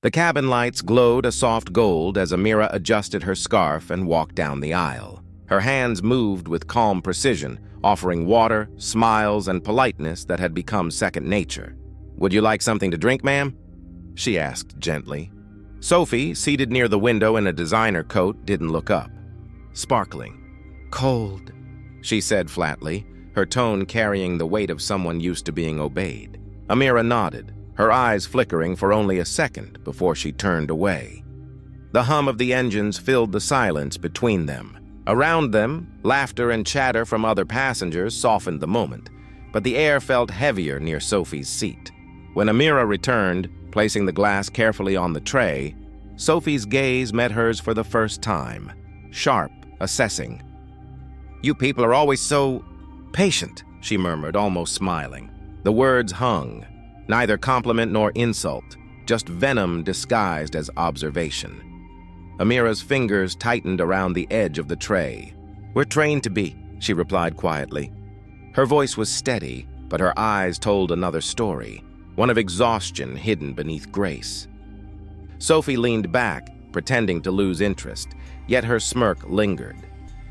The cabin lights glowed a soft gold as Amira adjusted her scarf and walked down the aisle. Her hands moved with calm precision, offering water, smiles, and politeness that had become second nature. "Would you like something to drink, ma'am?" she asked gently. Sophie, seated near the window in a designer coat, didn't look up. "Sparkling. Cold," she said flatly, her tone carrying the weight of someone used to being obeyed. Amira nodded, her eyes flickering for only a second before she turned away. The hum of the engines filled the silence between them. Around them, laughter and chatter from other passengers softened the moment, but the air felt heavier near Sophie's seat. When Amira returned, placing the glass carefully on the tray, Sophie's gaze met hers for the first time, sharp, assessing. "You people are always so patient," she murmured, almost smiling. The words hung, neither compliment nor insult, just venom disguised as observation. Amira's fingers tightened around the edge of the tray. "We're trained to be," she replied quietly. Her voice was steady, but her eyes told another story, one of exhaustion hidden beneath grace. Sophie leaned back, pretending to lose interest, yet her smirk lingered.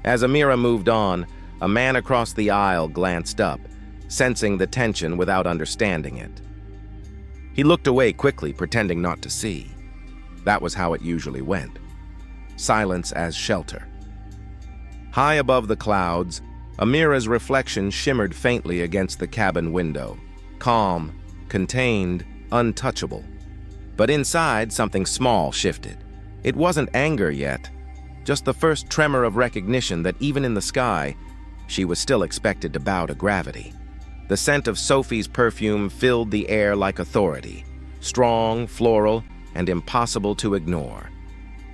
As Amira moved on, a man across the aisle glanced up, sensing the tension without understanding it. He looked away quickly, pretending not to see. That was how it usually went. Silence as shelter. High above the clouds, Amira's reflection shimmered faintly against the cabin window, calm, contained, untouchable. But inside, something small shifted. It wasn't anger yet, just the first tremor of recognition that even in the sky, she was still expected to bow to gravity. The scent of Sophie's perfume filled the air like authority, strong, floral, and impossible to ignore.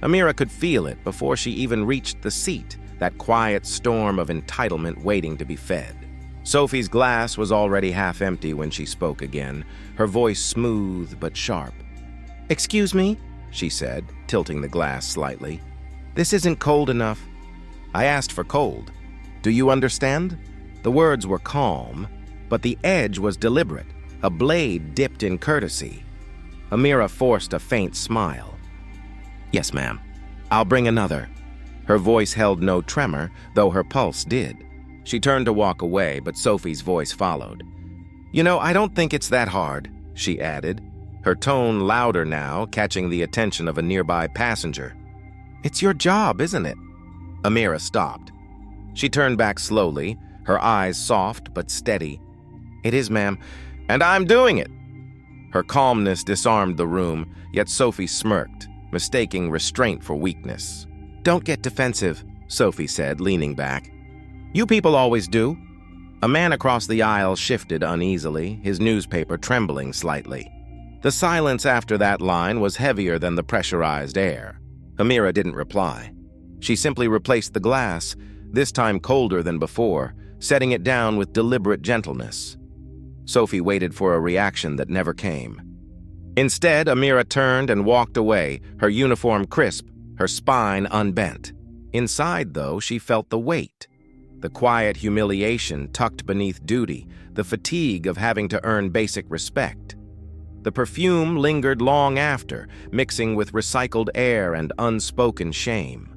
Amira could feel it before she even reached the seat, that quiet storm of entitlement waiting to be fed. Sophie's glass was already half empty when she spoke again, her voice smooth but sharp. "Excuse me," she said, tilting the glass slightly. "This isn't cold enough." "I asked for cold. Do you understand?" The words were calm, but the edge was deliberate, a blade dipped in courtesy. Amira forced a faint smile. "Yes, ma'am. I'll bring another." Her voice held no tremor, though her pulse did. She turned to walk away, but Sophie's voice followed. "You know, I don't think it's that hard," she added, her tone louder now, catching the attention of a nearby passenger. "It's your job, isn't it?" Amira stopped. She turned back slowly, her eyes soft but steady. "It is, ma'am, and I'm doing it." Her calmness disarmed the room, yet Sophie smirked, mistaking restraint for weakness. "Don't get defensive," Sophie said, leaning back. "You people always do." A man across the aisle shifted uneasily, his newspaper trembling slightly. The silence after that line was heavier than the pressurized air. Amira didn't reply. She simply replaced the glass, this time colder than before, setting it down with deliberate gentleness. Sophie waited for a reaction that never came. Instead, Amira turned and walked away, her uniform crisp, her spine unbent. Inside, though, she felt the weight. The quiet humiliation tucked beneath duty, the fatigue of having to earn basic respect. The perfume lingered long after, mixing with recycled air and unspoken shame.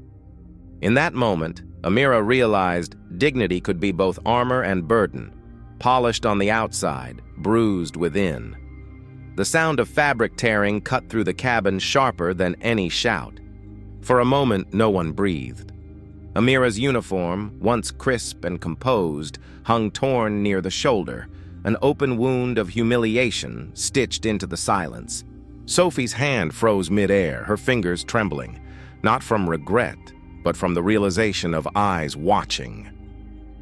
In that moment, Amira realized dignity could be both armor and burden, polished on the outside, bruised within. The sound of fabric tearing cut through the cabin sharper than any shout. For a moment, no one breathed. Amira's uniform, once crisp and composed, hung torn near the shoulder, an open wound of humiliation stitched into the silence. Sophie's hand froze midair, her fingers trembling, not from regret, but from the realization of eyes watching.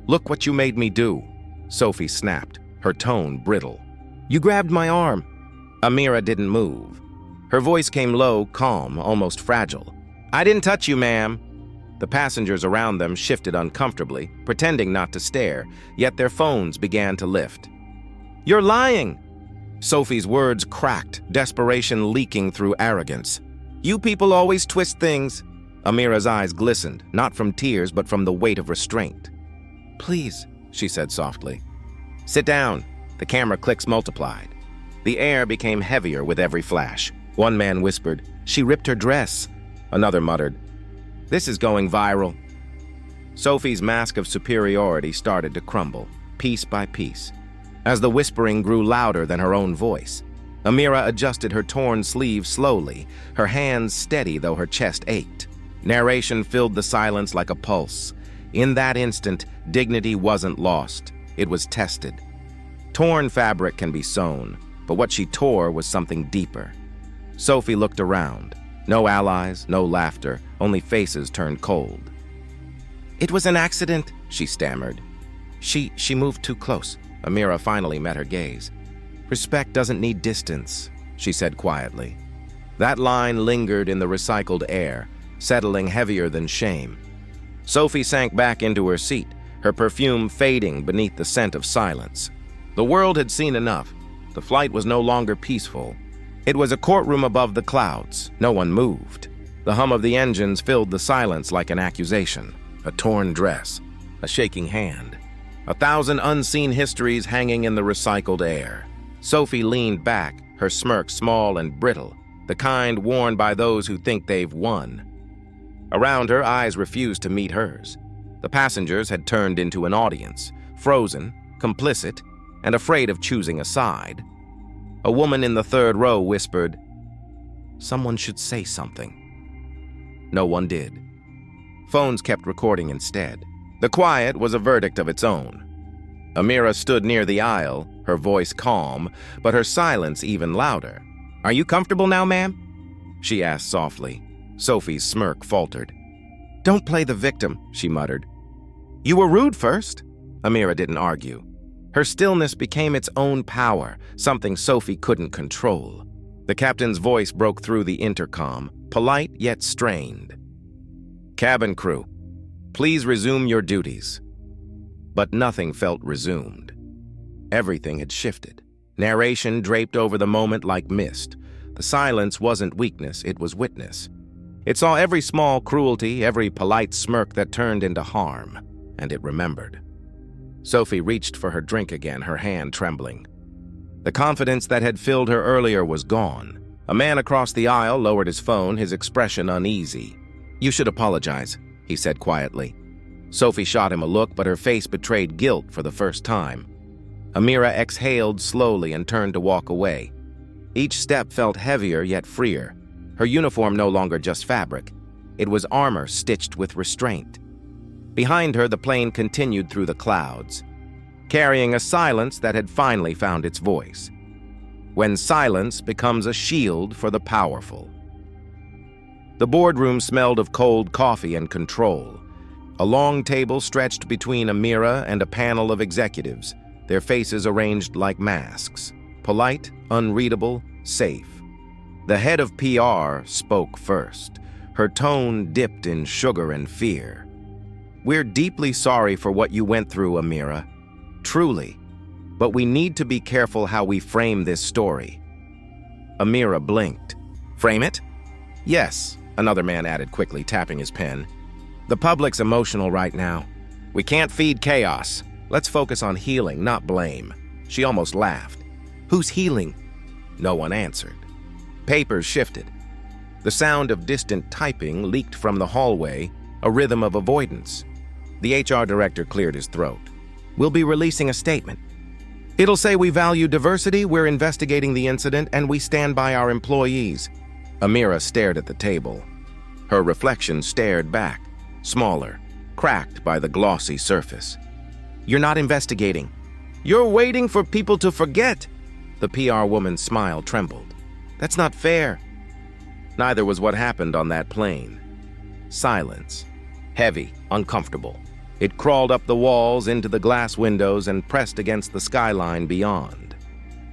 "Look what you made me do," Sophie snapped, her tone brittle. "You grabbed my arm." Amira didn't move. Her voice came low, calm, almost fragile. "I didn't touch you, ma'am." The passengers around them shifted uncomfortably, pretending not to stare, yet their phones began to lift. "You're lying!" Sophie's words cracked, desperation leaking through arrogance. "You people always twist things." Amira's eyes glistened, not from tears, but from the weight of restraint. "Please," she said softly. "Sit down." The camera clicks multiplied. The air became heavier with every flash. One man whispered, "She ripped her dress." Another muttered, "This is going viral." Sophie's mask of superiority started to crumble, piece by piece. As the whispering grew louder than her own voice, Amira adjusted her torn sleeve slowly, her hands steady though her chest ached. Narration filled the silence like a pulse. In that instant, dignity wasn't lost. It was tested. Torn fabric can be sewn, but what she tore was something deeper. Sophie looked around. No allies, no laughter, only faces turned cold. "It was an accident," she stammered. She moved too close." Amira finally met her gaze. "Respect doesn't need distance," she said quietly. That line lingered in the recycled air, settling heavier than shame. Sophie sank back into her seat, her perfume fading beneath the scent of silence. The world had seen enough. The flight was no longer peaceful. It was a courtroom above the clouds. No one moved. The hum of the engines filled the silence like an accusation. A torn dress, a shaking hand, 1,000 unseen histories hanging in the recycled air. Sophie leaned back, her smirk small and brittle, the kind worn by those who think they've won. Around her, eyes refused to meet hers. The passengers had turned into an audience, frozen, complicit, and afraid of choosing a side. A woman in the third row whispered, "Someone should say something." No one did. Phones kept recording instead. The quiet was a verdict of its own. Amira stood near the aisle, her voice calm, but her silence even louder. "Are you comfortable now, ma'am?" she asked softly. Sophie's smirk faltered. "Don't play the victim," she muttered. "You were rude first." Amira didn't argue. Her stillness became its own power, something Sophie couldn't control. The captain's voice broke through the intercom, polite yet strained. "Cabin crew, please resume your duties." But nothing felt resumed. Everything had shifted. Narration draped over the moment like mist. The silence wasn't weakness, it was witness. It saw every small cruelty, every polite smirk that turned into harm, and it remembered. Sophie reached for her drink again, her hand trembling. The confidence that had filled her earlier was gone. A man across the aisle lowered his phone, his expression uneasy. "You should apologize," he said quietly. Sophie shot him a look, but her face betrayed guilt for the first time. Amira exhaled slowly and turned to walk away. Each step felt heavier yet freer. Her uniform no longer just fabric. It was armor stitched with restraint. Behind her, the plane continued through the clouds, carrying a silence that had finally found its voice. When silence becomes a shield for the powerful. The boardroom smelled of cold coffee and control. A long table stretched between Amira and a panel of executives, their faces arranged like masks, polite, unreadable, safe. The head of PR spoke first. Her tone dipped in sugar and fear. "We're deeply sorry for what you went through, Amira. Truly. But we need to be careful how we frame this story." Amira blinked. "Frame it?" "Yes," another man added quickly, tapping his pen. "The public's emotional right now. We can't feed chaos. Let's focus on healing, not blame." She almost laughed. "Who's healing?" No one answered. Papers shifted. The sound of distant typing leaked from the hallway, a rhythm of avoidance. The HR director cleared his throat. "We'll be releasing a statement. It'll say we value diversity, we're investigating the incident, and we stand by our employees." Amira stared at the table. Her reflection stared back, smaller, cracked by the glossy surface. "You're not investigating. You're waiting for people to forget." The PR woman's smile trembled. "That's not fair." Neither was what happened on that plane. Silence. Heavy, uncomfortable. It crawled up the walls into the glass windows and pressed against the skyline beyond.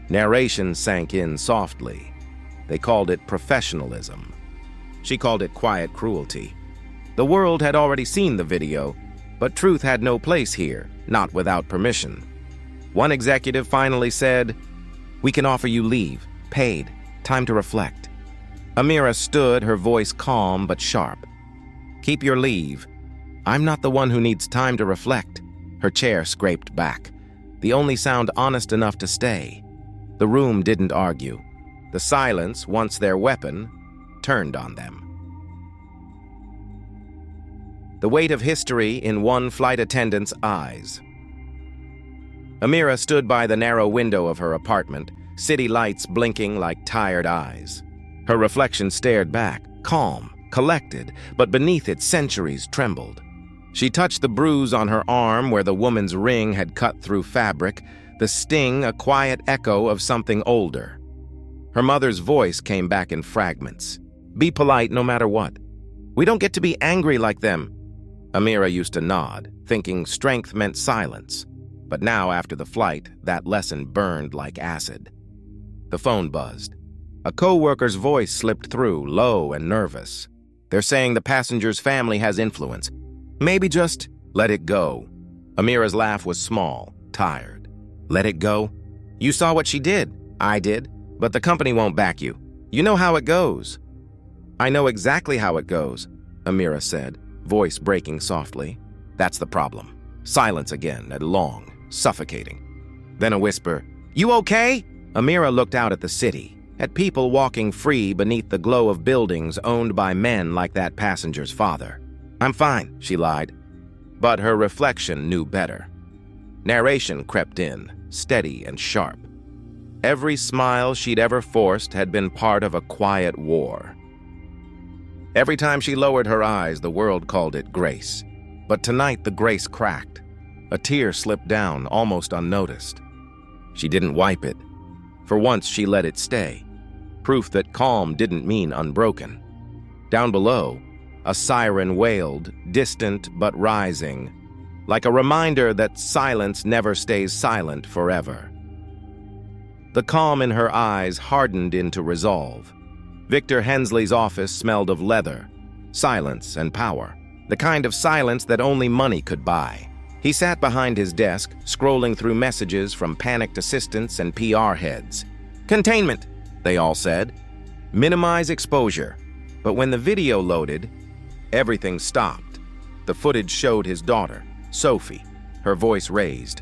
Narration sank in softly. They called it professionalism. She called it quiet cruelty. The world had already seen the video, but truth had no place here, not without permission. One executive finally said, "We can offer you leave, paid, time to reflect." Amira stood, her voice calm but sharp. "Keep your leave. I'm not the one who needs time to reflect." Her chair scraped back, the only sound honest enough to stay. The room didn't argue. The silence, once their weapon, turned on them. The weight of history in one flight attendant's eyes. Amira stood by the narrow window of her apartment, city lights blinking like tired eyes. Her reflection stared back, calm, collected, but beneath it centuries trembled. She touched the bruise on her arm where the woman's ring had cut through fabric, the sting a quiet echo of something older. Her mother's voice came back in fragments. "Be polite no matter what. We don't get to be angry like them." Amira used to nod, thinking strength meant silence. But now, after the flight, that lesson burned like acid. The phone buzzed. A co-worker's voice slipped through, low and nervous. "They're saying the passenger's family has influence. Maybe just let it go." Amira's laugh was small, tired. "Let it go? You saw what she did." "I did, but the company won't back you. You know how it goes." "I know exactly how it goes," Amira said, voice breaking softly. "That's the problem." Silence again, and long, suffocating. Then a whisper, "You okay?" Amira looked out at the city, at people walking free beneath the glow of buildings owned by men like that passenger's father. "I'm fine," she lied. But her reflection knew better. Narration crept in, steady and sharp. Every smile she'd ever forced had been part of a quiet war. Every time she lowered her eyes, the world called it grace. But tonight the grace cracked. A tear slipped down, almost unnoticed. She didn't wipe it. For once, she let it stay. Proof that calm didn't mean unbroken. Down below, a siren wailed, distant but rising, like a reminder that silence never stays silent forever. The calm in her eyes hardened into resolve. Victor Hensley's office smelled of leather, silence, and power, the kind of silence that only money could buy. He sat behind his desk, scrolling through messages from panicked assistants and PR heads. "Containment," they all said. "Minimize exposure." But when the video loaded, everything stopped. The footage showed his daughter, Sophie, her voice raised,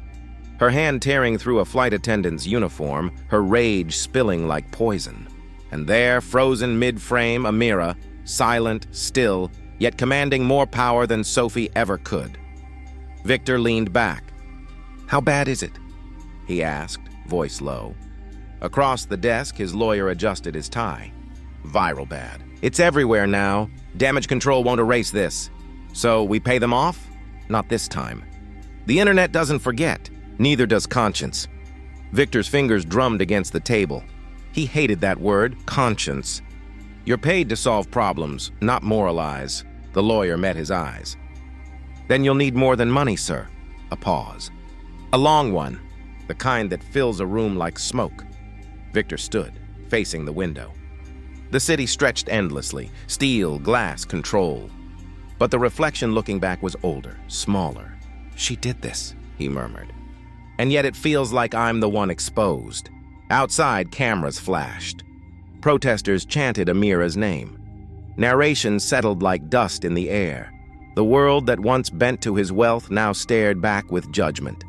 her hand tearing through a flight attendant's uniform, her rage spilling like poison. And there, frozen mid-frame, Amira, silent, still, yet commanding more power than Sophie ever could. Victor leaned back. "How bad is it?" he asked, voice low. Across the desk, his lawyer adjusted his tie. "Viral bad. It's everywhere now. Damage control won't erase this. So we pay them off? Not this time. The internet doesn't forget. Neither does conscience." Victor's fingers drummed against the table. He hated that word, conscience. "You're paid to solve problems, not moralize." The lawyer met his eyes. "Then you'll need more than money, sir." A pause. "A long one, the kind that fills a room like smoke." Victor stood, facing the window. The city stretched endlessly, steel, glass, control. But the reflection looking back was older, smaller. "She did this," he murmured. "And yet it feels like I'm the one exposed." Outside, cameras flashed. Protesters chanted Amira's name. Narration settled like dust in the air. The world that once bent to his wealth now stared back with judgment.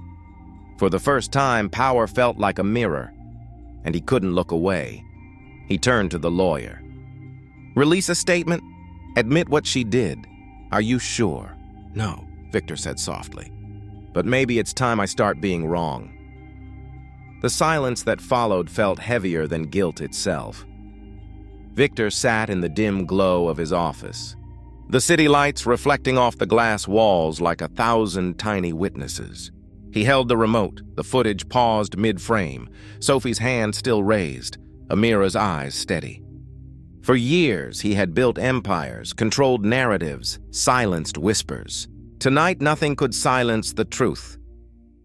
For the first time, power felt like a mirror, and he couldn't look away. He turned to the lawyer. "Release a statement? Admit what she did. Are you sure?" "No," Victor said softly. "But maybe it's time I start being wrong." The silence that followed felt heavier than guilt itself. Victor sat in the dim glow of his office, the city lights reflecting off the glass walls like 1,000 tiny witnesses. He held the remote, the footage paused mid-frame, Sophie's hand still raised, Amira's eyes steady. For years, he had built empires, controlled narratives, silenced whispers. Tonight, nothing could silence the truth.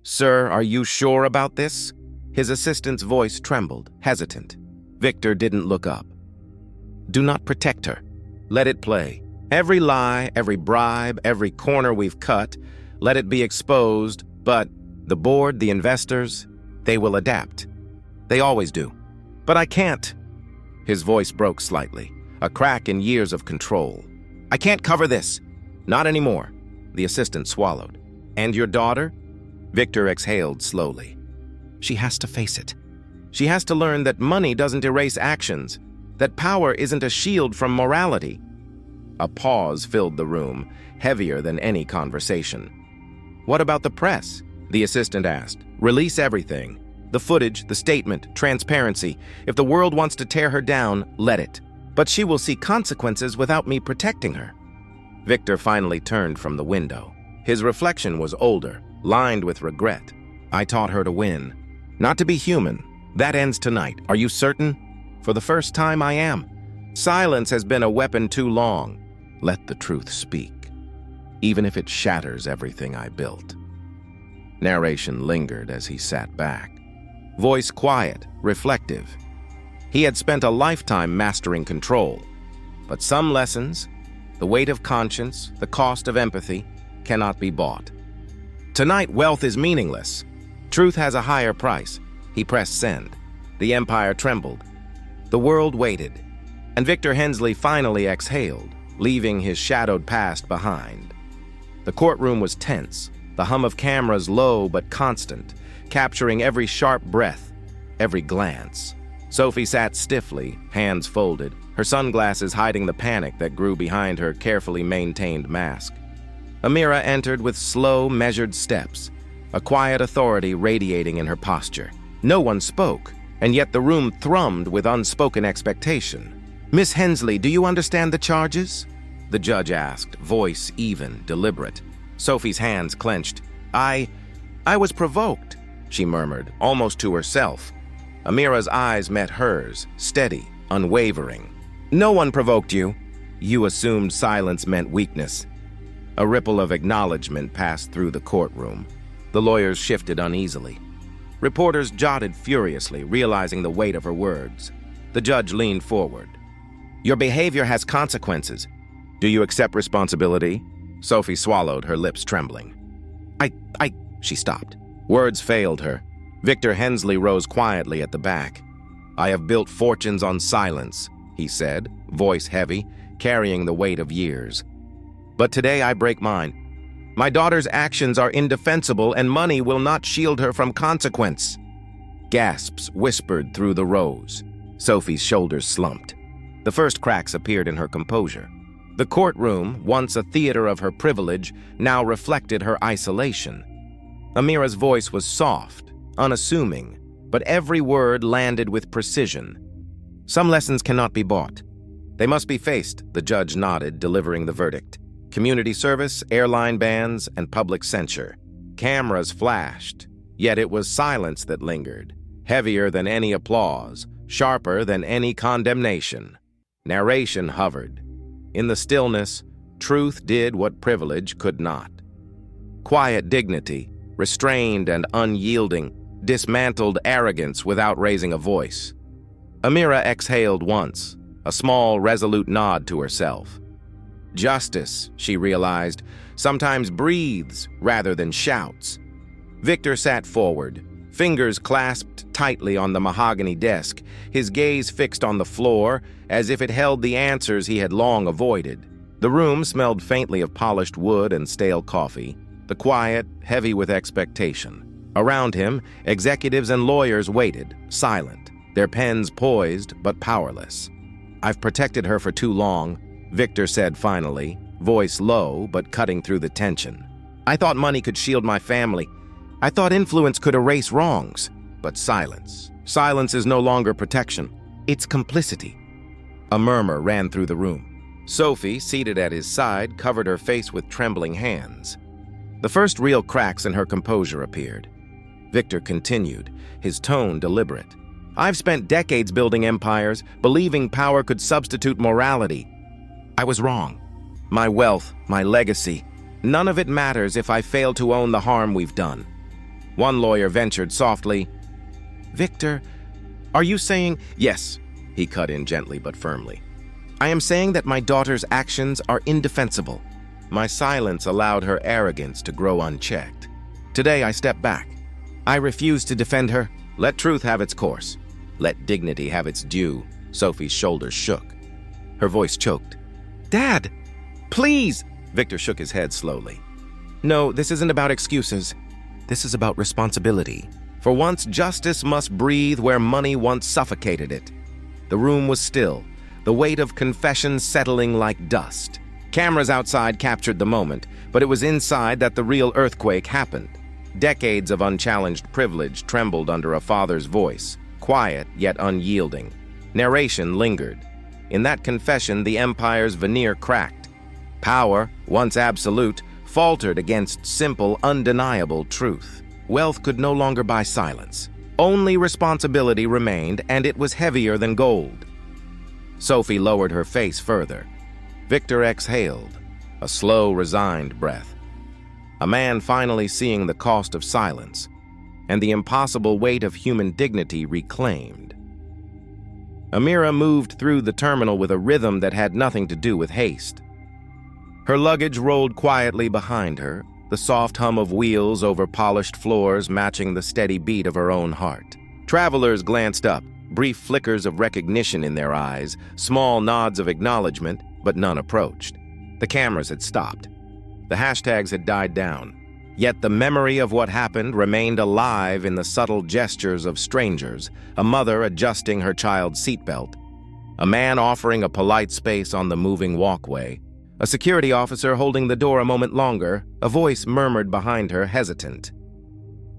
"Sir, are you sure about this?" His assistant's voice trembled, hesitant. Victor didn't look up. "Do not protect her. Let it play. Every lie, every bribe, every corner we've cut, let it be exposed, but the board, the investors, they will adapt. They always do. But I can't." His voice broke slightly, a crack in years of control. "I can't cover this. Not anymore." The assistant swallowed. "And your daughter?" Victor exhaled slowly. "She has to face it." She has to learn that money doesn't erase actions, that power isn't a shield from morality. A pause filled the room, heavier than any conversation. "What about the press?" the assistant asked. "Release everything. The footage, the statement, transparency. If the world wants to tear her down, let it. But she will see consequences without me protecting her." Victor finally turned from the window. His reflection was older, lined with regret. "I taught her to win, not to be human. That ends tonight. Are you certain?" "For the first time, I am. Silence has been a weapon too long. Let the truth speak, even if it shatters everything I built." Narration lingered as he sat back. Voice quiet, reflective. He had spent a lifetime mastering control. But some lessons, the weight of conscience, the cost of empathy, cannot be bought. Tonight, wealth is meaningless. Truth has a higher price. He pressed send. The empire trembled. The world waited. And Victor Hensley finally exhaled, leaving his shadowed past behind. The courtroom was tense, the hum of cameras low but constant, capturing every sharp breath, every glance. Sophie sat stiffly, hands folded, her sunglasses hiding the panic that grew behind her carefully maintained mask. Amira entered with slow, measured steps, a quiet authority radiating in her posture. No one spoke, and yet the room thrummed with unspoken expectation. "Miss Hensley, do you understand the charges?" the judge asked, voice even, deliberate. Sophie's hands clenched. I was provoked," she murmured, almost to herself. Amira's eyes met hers, steady, unwavering. "No one provoked you." "You assumed silence meant weakness." A ripple of acknowledgement passed through the courtroom. The lawyers shifted uneasily. Reporters jotted furiously, realizing the weight of her words. The judge leaned forward. "Your behavior has consequences. Do you accept responsibility?" Sophie swallowed, her lips trembling. She stopped. Words failed her. Victor Hensley rose quietly at the back. "I have built fortunes on silence," he said, voice heavy, carrying the weight of years. "But today I break mine. My daughter's actions are indefensible and money will not shield her from consequence." Gasps whispered through the rows. Sophie's shoulders slumped. The first cracks appeared in her composure. The courtroom, once a theater of her privilege, now reflected her isolation. Amira's voice was soft, unassuming, but every word landed with precision. "Some lessons cannot be bought. They must be faced," the judge nodded, delivering the verdict. Community service, airline bans, and public censure. Cameras flashed, yet it was silence that lingered, heavier than any applause, sharper than any condemnation. Narration hovered. In the stillness, truth did what privilege could not. Quiet dignity, restrained and unyielding, dismantled arrogance without raising a voice. Amira exhaled once, a small, resolute nod to herself. Justice, she realized, sometimes breathes rather than shouts. Victor sat forward, fingers clasped tightly on the mahogany desk, his gaze fixed on the floor as if it held the answers he had long avoided. The room smelled faintly of polished wood and stale coffee, the quiet heavy with expectation. Around him, executives and lawyers waited, silent, their pens poised but powerless. "I've protected her for too long," Victor said finally, voice low but cutting through the tension. "I thought money could shield my family. I thought influence could erase wrongs. But silence. Silence is no longer protection. It's complicity." A murmur ran through the room. Sophie, seated at his side, covered her face with trembling hands. The first real cracks in her composure appeared. Victor continued, his tone deliberate. "I've spent decades building empires, believing power could substitute morality. I was wrong. My wealth, my legacy, none of it matters if I fail to own the harm we've done." One lawyer ventured softly, "Victor, are you saying—" "Yes," he cut in gently but firmly. "I am saying that my daughter's actions are indefensible." My silence allowed her arrogance to grow unchecked. Today I step back. I refuse to defend her. Let truth have its course. Let dignity have its due. Sophie's shoulders shook. Her voice choked. "Dad, please!" Victor shook his head slowly. "No, this isn't about excuses. This is about responsibility." For once, justice must breathe where money once suffocated it. The room was still, the weight of confession settling like dust. Cameras outside captured the moment, but it was inside that the real earthquake happened. Decades of unchallenged privilege trembled under a father's voice, quiet yet unyielding. Narration lingered. In that confession, the empire's veneer cracked. Power, once absolute, faltered against simple, undeniable truth. Wealth could no longer buy silence. Only responsibility remained, and it was heavier than gold. Sophie lowered her face further. Victor exhaled, a slow, resigned breath. A man finally seeing the cost of silence, and the impossible weight of human dignity reclaimed. Amira moved through the terminal with a rhythm that had nothing to do with haste. Her luggage rolled quietly behind her, the soft hum of wheels over polished floors matching the steady beat of her own heart. Travelers glanced up, brief flickers of recognition in their eyes, small nods of acknowledgement, but none approached. The cameras had stopped. The hashtags had died down. Yet the memory of what happened remained alive in the subtle gestures of strangers, a mother adjusting her child's seatbelt, a man offering a polite space on the moving walkway, a security officer holding the door a moment longer. A voice murmured behind her, hesitant.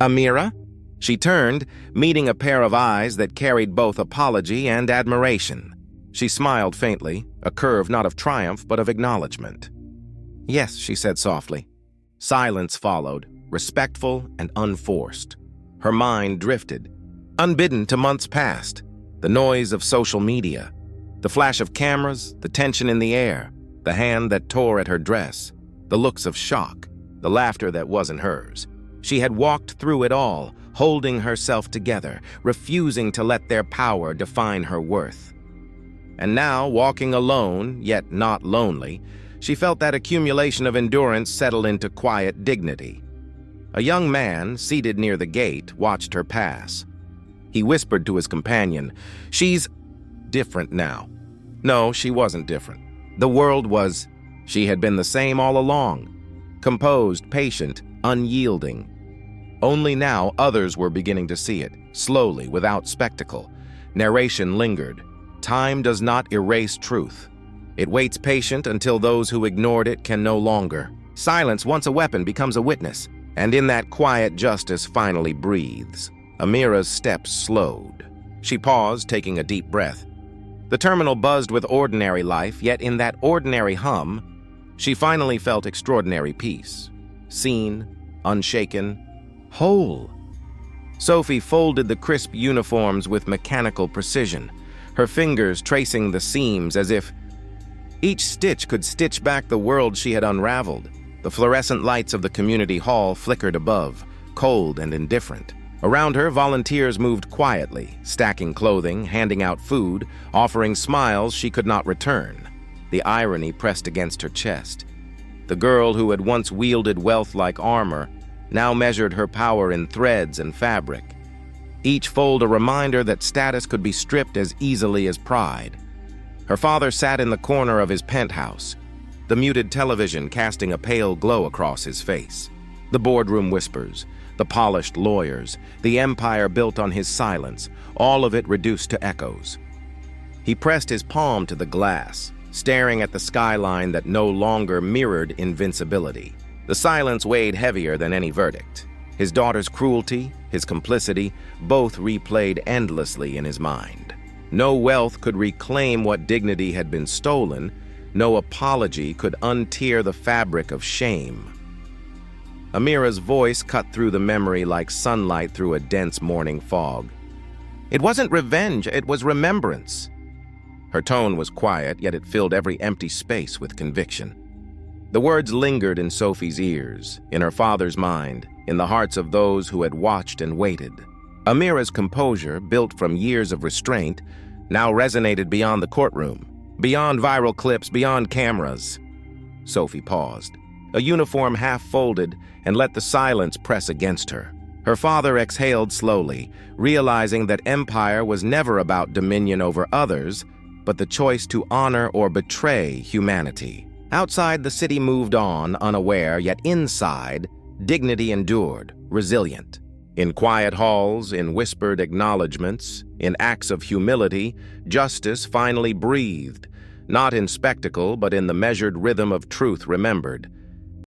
"Amira?" She turned, meeting a pair of eyes that carried both apology and admiration. She smiled faintly, a curve not of triumph but of acknowledgement. "Yes," she said softly. Silence followed, respectful and unforced. Her mind drifted, unbidden to months past, the noise of social media, the flash of cameras, the tension in the air, the hand that tore at her dress, the looks of shock, the laughter that wasn't hers. She had walked through it all, holding herself together, refusing to let their power define her worth. And now, walking alone, yet not lonely, she felt that accumulation of endurance settle into quiet dignity. A young man, seated near the gate, watched her pass. He whispered to his companion, "She's different now." No, she wasn't different. The world was. She had been the same all along. Composed, patient, unyielding. Only now others were beginning to see it, slowly, without spectacle. Narration lingered. Time does not erase truth. It waits patient until those who ignored it can no longer. Silence, once a weapon, becomes a witness, and in that quiet justice finally breathes. Amira's steps slowed. She paused, taking a deep breath. The terminal buzzed with ordinary life, yet in that ordinary hum, she finally felt extraordinary peace. Seen, unshaken, whole. Sophie folded the crisp uniforms with mechanical precision, her fingers tracing the seams as if each stitch could stitch back the world she had unraveled. The fluorescent lights of the community hall flickered above, cold and indifferent. Around her, volunteers moved quietly, stacking clothing, handing out food, offering smiles she could not return. The irony pressed against her chest. The girl who had once wielded wealth like armor now measured her power in threads and fabric. Each fold a reminder that status could be stripped as easily as pride. Her father sat in the corner of his penthouse, the muted television casting a pale glow across his face. The boardroom whispers, the polished lawyers, the empire built on his silence, all of it reduced to echoes. He pressed his palm to the glass, staring at the skyline that no longer mirrored invincibility. The silence weighed heavier than any verdict. His daughter's cruelty, his complicity, both replayed endlessly in his mind. No wealth could reclaim what dignity had been stolen. No apology could untear the fabric of shame. Amira's voice cut through the memory like sunlight through a dense morning fog. It wasn't revenge, it was remembrance. Her tone was quiet, yet it filled every empty space with conviction. The words lingered in Sophie's ears, in her father's mind, in the hearts of those who had watched and waited. Amira's composure, built from years of restraint, now resonated beyond the courtroom, beyond viral clips, beyond cameras. Sophie paused, a uniform half folded, and let the silence press against her. Her father exhaled slowly, realizing that empire was never about dominion over others, but the choice to honor or betray humanity. Outside, the city moved on, unaware, yet inside, dignity endured, resilient. In quiet halls, in whispered acknowledgments, in acts of humility, justice finally breathed, not in spectacle but in the measured rhythm of truth remembered.